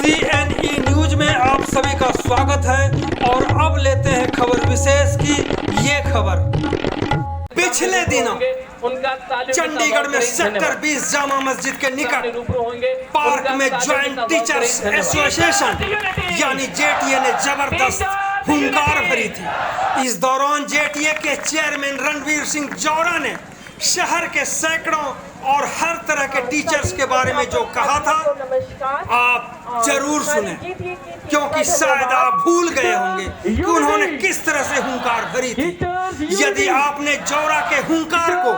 CNE news में आप सभी का स्वागत है और अब लेते हैं खबर विशेष की ये खबर। पिछले दिनों चंडीगढ़ में सेक्टर 20 जामा मस्जिद के निकट पार्क में ज्वाइंट टीचर्स एसोसिएशन यानी JTA ने जबरदस्त हुंकार भरी थी। इस दौरान JTA के चेयरमैन रणवीर सिंह जौरा ने शहर के सैकड़ों और हर तरह के टीचर्स के बारे में जो कहा था आप जरूर सुने, क्योंकि शायद आप भूल गए होंगे कि उन्होंने किस तरह से हुंकार भरी थी। यदि आपने जौरा के हुंकार को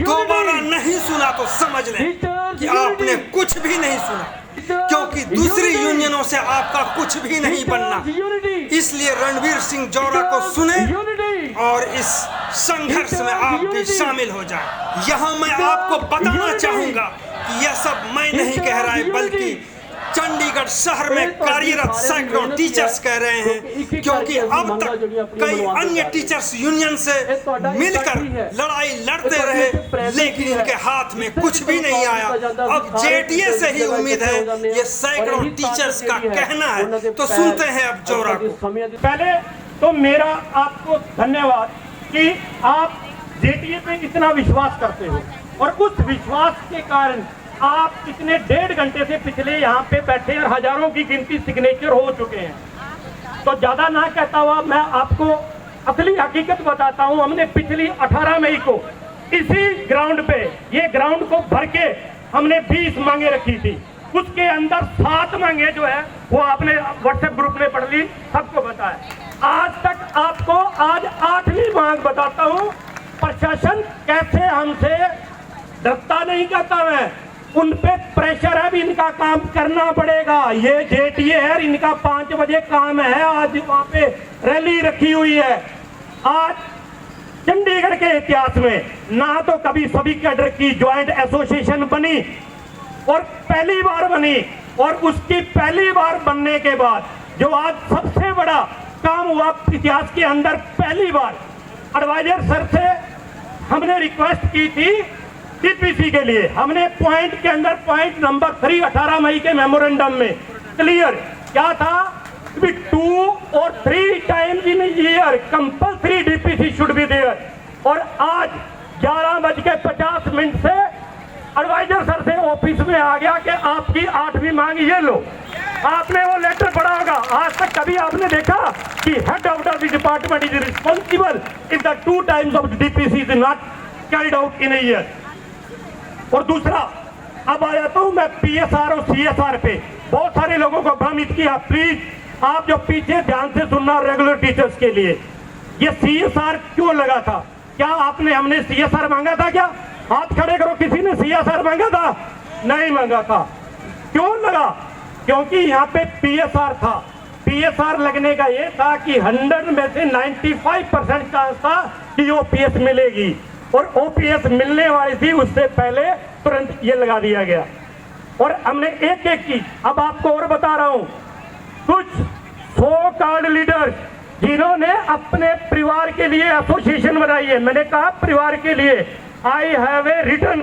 दोबारा नहीं सुना तो समझ लें कि आपने कुछ भी नहीं सुना, क्योंकि दूसरी यूनियनों से आपका कुछ भी नहीं बनना। इसलिए रणवीर सिंह जौरा को सुने और इस संघर्ष में आप भी शामिल हो जाए। यहाँ मैं आपको बताना चाहूंगा कि यह सब मैं नहीं कह रहा है, बल्कि चंडीगढ़ शहर में कार्यरत सैकड़ों टीचर्स कह रहे हैं, क्योंकि अब तक कई अन्य टीचर्स यूनियन से मिलकर लड़ाई लड़ते रहे, लेकिन इनके हाथ में कुछ भी नहीं आया। अब JTA से ही उम्मीद है, ये सैकड़ों टीचर्स का कहना है। तो सुनते हैं अब जौरा को। पहले तो मेरा आपको धन्यवाद कि आप JTA पे इतना विश्वास करते हो, और उस विश्वास के कारण आप इतने 1.5 घंटे से पिछले यहाँ पे बैठे और हजारों की गिनती सिग्नेचर हो चुके हैं। तो ज्यादा ना कहता हुआ मैं आपको असली हकीकत बताता हूँ। हमने पिछली 18 मई को इसी ग्राउंड पे, ये ग्राउंड को भर के हमने 20 मांगे रखी थी। उसके अंदर 7 मांगे जो है वो आपने व्हाट्सएप ग्रुप में पढ़ ली, सबको पता है। आज तक आपको आज 8वीं मांग बताता हूँ। प्रशासन कैसे हमसे डरता नहीं कहता मैं, उन पे प्रेशर है, भी इनका काम करना पड़ेगा। ये JTA है, इनका 5 बजे काम है। आज वहां पे रैली रखी हुई है। आज चंडीगढ़ के इतिहास में ना तो कभी सभी कैडर की ज्वाइंट एसोसिएशन बनी, और पहली बार बनी, और उसकी पहली बार बनने के बाद जो आज सबसे बड़ा काम हुआ इतिहास के अंदर, पहली बार एडवाइजर सर से हमने रिक्वेस्ट की थी DPC के लिए। हमने पॉइंट के अंदर पॉइंट नंबर 3 18 मई के मेमोरेंडम में क्लियर क्या था, 2 और 3 times in year compulsory DPC should be there. और आज 11:50 से एडवाइजर सर से ऑफिस में आ गया कि आपकी 8वीं मांग ये लो। आपने वो लेटर पढ़ा होगा। आज तक कभी आपने देखा कि head of the department is responsible if the 2 times of DPC is not carried out in a year. और दूसरा, अब आ जाता हूं मैं PSR और CSR पे। बहुत सारे लोगों को भ्रमित किया, प्लीज आप जो पीछे ध्यान से सुनना रेगुलर टीचर्स के लिए। ये CSR क्यों लगा था? क्या आपने हमने CSR मांगा था? क्या हाथ खड़े करो, किसी ने CSR मांगा था? नहीं मांगा था। क्यों लगा? क्योंकि यहाँ पे PSR था। PSR लगने का ये था कि 100 में से 95% चांस था कि OPS मिलेगी, और OPS मिलने वाली थी। उससे पहले तुरंत ये लगा दिया गया, और हमने एक एक चीज अब आपको और बता रहा हूं। कुछ सो कॉल्ड लीडर्स जिन्होंने अपने परिवार के लिए एसोसिएशन बनाई है, मैंने कहा परिवार के लिए, आई हैव ए रिटर्न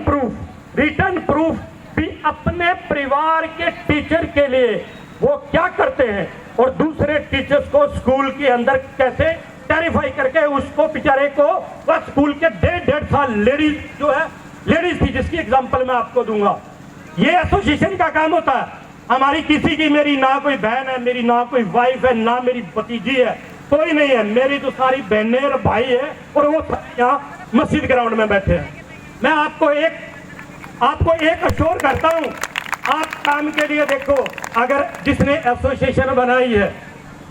प्रूफ भी अपने परिवार के टीचर के लिए वो क्या करते हैं, और दूसरे टीचर्स को स्कूल के अंदर कैसे टेरिफाई करके उसको बेचारे को वह स्कूल के 1.5 साल लेडीज जो है, लेडीज थी जिसकी एग्जांपल मैं आपको दूंगा। ये एसोसिएशन का काम होता है। हमारी किसी की, मेरी ना कोई बहन है, मेरी ना कोई वाइफ है, ना मेरी भतीजी है, कोई नहीं है। मेरी तो सारी बहनें और भाई है, और वो यहाँ मस्जिद ग्राउंड में बैठे हैं। मैं आपको एक अश्योर करता हूँ, आप काम के लिए देखो। अगर जिसने एसोसिएशन बनाई है,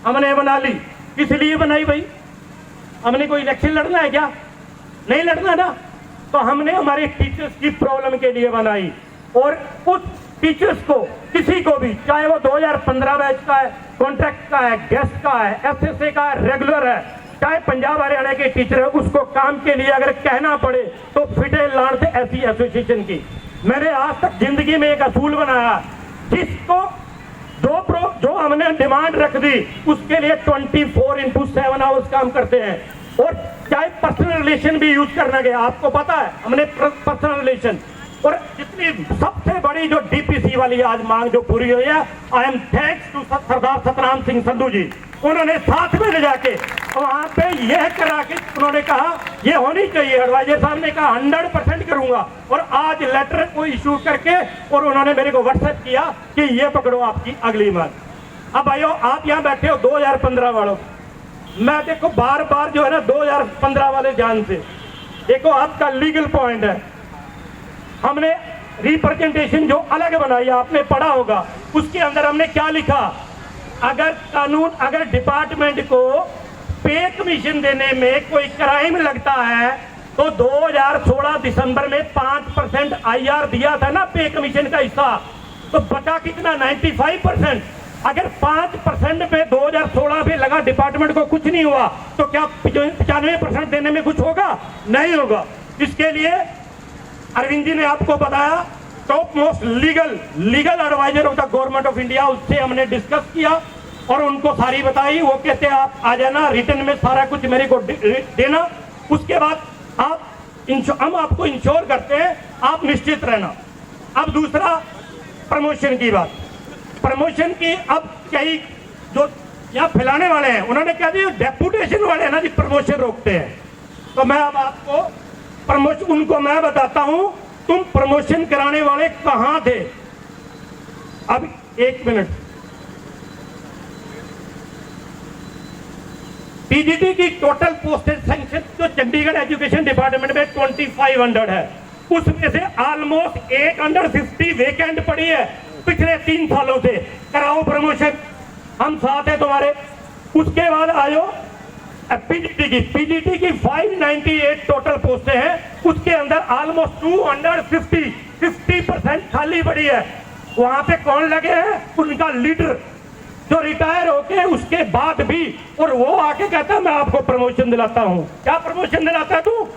हमने बना ली, किस लिए बनाई भाई? हमने कोई इलेक्शन लड़ना है क्या? नहीं लड़ना ना। तो हमने हमारे टीचर्स की प्रॉब्लम के लिए बनाई, और उस टीचर्स को, किसी को भी, चाहे वो 2015 बैच का है, कॉन्ट्रैक्ट का है, गेस्ट का है, SSA का है, रेगुलर है, चाहे पंजाब हरियाणा के टीचर है, उसको काम के लिए अगर कहना पड़े तो फिटे लान से ऐसी एसोसिएशन की। मैंने आज तक जिंदगी में एक असूल बनाया, जिसको जो हमने डिमांड रख दी उसके लिए 24/7 आवर्स काम करते हैं। और चाहे पर्सनल रिलेशन भी यूज करना गया, आपको पता है हमने पर्सनल रिलेशन और जितनी सबसे बड़ी जो डीपीसी वाली आज मांग जो पूरी हुई है, आई एम थैंक्स टू सरदार सतनाम सिंह संधू जी। उन्होंने साथ में ले जाके वहां पे यह करा के उन्होंने कहा ये होनी चाहिए, एडवाइजर साहब ने कहा 100% करूंगा, और आज लेटर को इशू करके और उन्होंने मेरे को व्हाट्सएप किया कि ये पकड़ो आपकी अगली मांग। अब भाइयों आप यहाँ बैठे हो 2015 वालों, मैं देखो बार बार जो है ना 2015 वाले ध्यान से देखो, आपका लीगल पॉइंट है, हमने रिप्रेजेंटेशन जो अलग बनाई आपने पढ़ा होगा, उसके अंदर हमने क्या लिखा, अगर कानून अगर डिपार्टमेंट को पे कमीशन देने में कोई क्राइम लगता है तो 2016 दिसंबर में 5% IR दिया था ना पे कमीशन का हिस्सा, तो बचा कितना 95%। अगर 5% पे 2016 में लगा डिपार्टमेंट को कुछ नहीं हुआ तो क्या 95% देने में कुछ होगा? नहीं होगा। इसके लिए अरविंद जी ने आपको बताया, top most legal adviser of the government of India, उससे हमने डिस्कस किया और उनको सारी बताई। वो कहते हैं आप आ जाना, रिटर्न में सारा कुछ मेरे को देना, उसके बाद हम आपको इंश्योर करते हैं, आप निश्चित रहना। अब दूसरा प्रमोशन की बात, प्रमोशन की अब कई जो यहाँ फैलाने वाले हैं उन्होंने कहा दिया डेपुटेशन वाले ना जी प्रमोशन रोकते हैं, तो मैं अब आपको प्रमोशन उनको मैं बताता हूं तुम प्रमोशन कराने वाले कहां थे। अब एक मिनट, टीजीटी की टोटल पोस्टेज सैंक्शन जो चंडीगढ़ एजुकेशन डिपार्टमेंट में 2500 है, उसमें से ऑलमोस्ट 850 वेकेंट पड़ी है पिछले 3 सालों से। कराओ प्रमोशन, हम साथ हैं तुम्हारे। उसके बाद आयो पीजीटी की 598 टोटल पोस्टें हैं, उसके अंदर ऑलमोस्ट 50% खाली पड़ी है। वहां पे कौन लगे हैं? उनका लीडर जो रिटायर होके उसके बाद भी, और वो आके कहता है मैं आपको प्रमोशन दिलाता हूं। क्या प्रमोशन दिलाता है तू?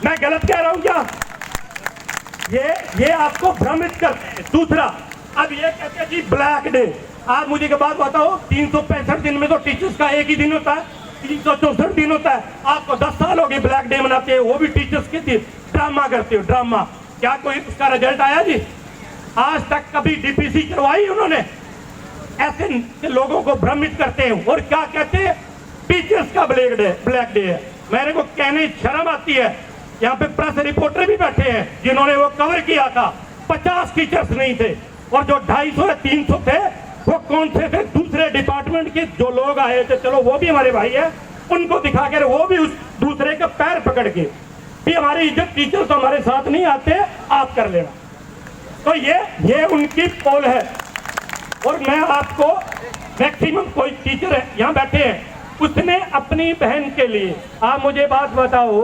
मैं गलत कह रहा हूं क्या? ये आपको भ्रमित करते हैं। दूसरा, अब ये कहते हैं जी ब्लैक डे। आप मुझे के बात बताओ, 365 दिन में तो टीचर्स का एक ही दिन होता है, 364 दिन होता है। आपको 10 साल हो गए ब्लैक डे मनाते हैं, वो भी टीचर्स के दिन ड्रामा करते हो, ड्रामा। क्या कोई उसका रिजल्ट आया जी? आज तक कभी डीपीसी करवाई उन्होंने? ऐसे लोगों को भ्रमित करते हैं और क्या कहते हैं टीचर्स का ब्लैक डे है। मेरे को कहने शर्म आती है, यहाँ पे प्रेस रिपोर्टर भी बैठे हैं जिन्होंने वो कवर किया था, 50 टीचर्स नहीं थे, और जो 250 या 300 थे वो कौन से थे? दूसरे डिपार्टमेंट के जो लोग आए थे, चलो वो भी हमारे भाई है, उनको दिखाकर वो भी उस दूसरे का पैर पकड़ के भी हमारी इज्जत, टीचर तो हमारे साथ नहीं आते, आप कर लेना। तो ये उनकी पोल है। और मैं आपको मैक्सिमम कोई टीचर है यहाँ बैठे हैं, उसने अपनी बहन के लिए, आप मुझे बात बताओ,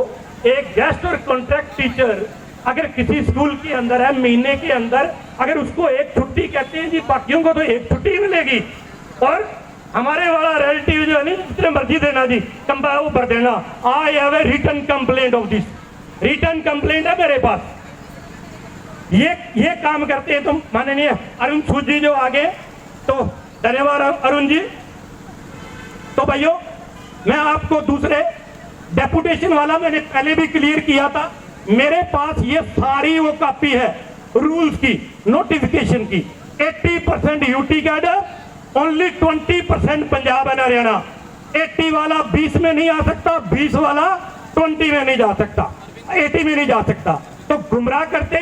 एक गेस्ट और कॉन्ट्रैक्ट टीचर अगर किसी स्कूल के अंदर है, महीने के अंदर अगर उसको एक छुट्टी कहते हैं जी, बाकियों को तो एक छुट्टी मिलेगी, और हमारे वाला रिलेटिव जो है नहीं, जितने मर्जी देना जी, कंप्लेंट भर देना, I have a written complaint of this, written complaint है मेरे पास। ये काम करते हैं। तो माननीय अरुण सूद जी जो आगे, तो धन्यवाद अरुण जी। तो भाइयों, मैं आपको दूसरे डेपुटेशन वाला मैंने पहले भी क्लियर किया था, मेरे पास ये सारी वो कॉपी है रूल्स की, नोटिफिकेशन की। 80% UT cadre, only 20% Punjab and Haryana. 80 वाला 20 में नहीं आ सकता, 20 वाला 20 में नहीं जा सकता, 80 में नहीं जा सकता। तो गुमराह करते,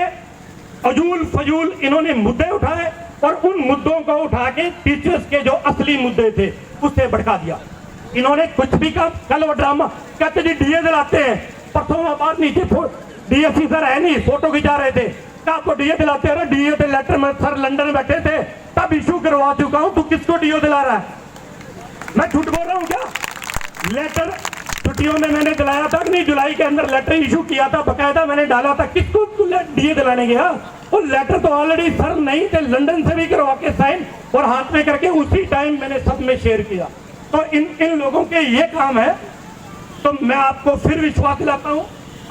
अजूल फजूल इन्होंने मुद्दे उठाए और उन मुद्दों को उठा के टीचर्स के जो असली मुद्दे थे उससे भड़का दिया। इन्होंने कुछ भी कहा, कल वो ड्रामा कहते जी डीए दिलाते हैं, परसों बाद नीचे डीएससी सर है नहीं, फोटो खिंचा रहे थे, आपको डीए दिलाते हैं। डीए पे लेटर में सर लंदन बैठे थे तब इशू करवा चुका हूं, तू किसको डीओ दिला रहा है? मैं झूठ बोल रहा हूं क्या? लेटर छुट्टियों में मैंने दिलाया था, नहीं जुलाई के अंदर लेटर इशू किया था, बकायदा मैंने डाला था। किसको डीए दिलाने गया? वो लेटर तो ऑलरेडी सर नहीं थे, लंदन से भी करवा के साइन और हाथ में करके उसी टाइम मैंने सब में शेयर किया। तो इन लोगों के ये काम है। तो मैं आपको फिर विश्वास दिलाता हूं,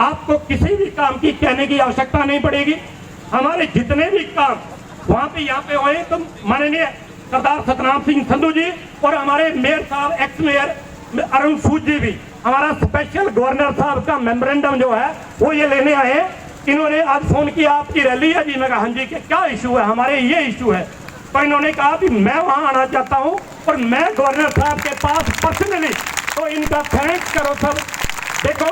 आपको किसी भी काम की कहने की आवश्यकता नहीं पड़ेगी। हमारे जितने भी काम वहां पे यहाँ पे हुए, तो माननीय सरदार सतनाम सिंह संधू जी और हमारे मेयर साहब, एक्स मेयर अरुण सूद जी भी, हमारा स्पेशल गवर्नर साहब का मेमोरेंडम जो है वो ये लेने आए। इन्होंने आज फोन किया आपकी रैली है जी, मैं कहा हाँ जी, क्या इशू है? हमारे ये इशू है। तो इन्होंने कहा कि मैं वहां आना चाहता हूं और मैं गवर्नर साहब के पास पर्सनली, तो इनका थैंक्स करो सब। देखो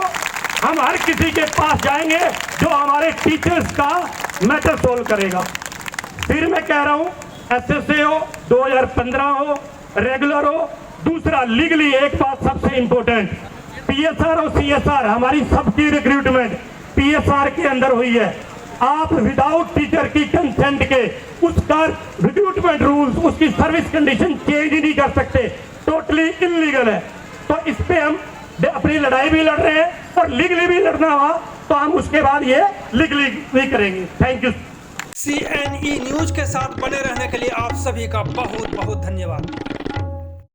हम हर किसी के पास जाएंगे जो हमारे टीचर्स का मैटर सोल्व करेगा। फिर मैं कह रहा हूं SSA हो, 2015 हो, रेगुलर हो। दूसरा लीगली एक बात सबसे इंपॉर्टेंट, PSR और CSR हमारी सबकी रिक्रूटमेंट PSR के अंदर हुई है। आप विदाउट टीचर की कंसेंट के उसका रिक्रूटमेंट रूल्स, उसकी सर्विस कंडीशन चेंज ही नहीं कर सकते, टोटली इलीगल है। तो इस पे हम अपनी लड़ाई भी लड़ रहे हैं और लीगली भी लड़ना हुआ तो हम उसके बाद ये लीगली भी करेंगे। Thank you. CNE न्यूज के साथ बने रहने के लिए आप सभी का बहुत बहुत धन्यवाद।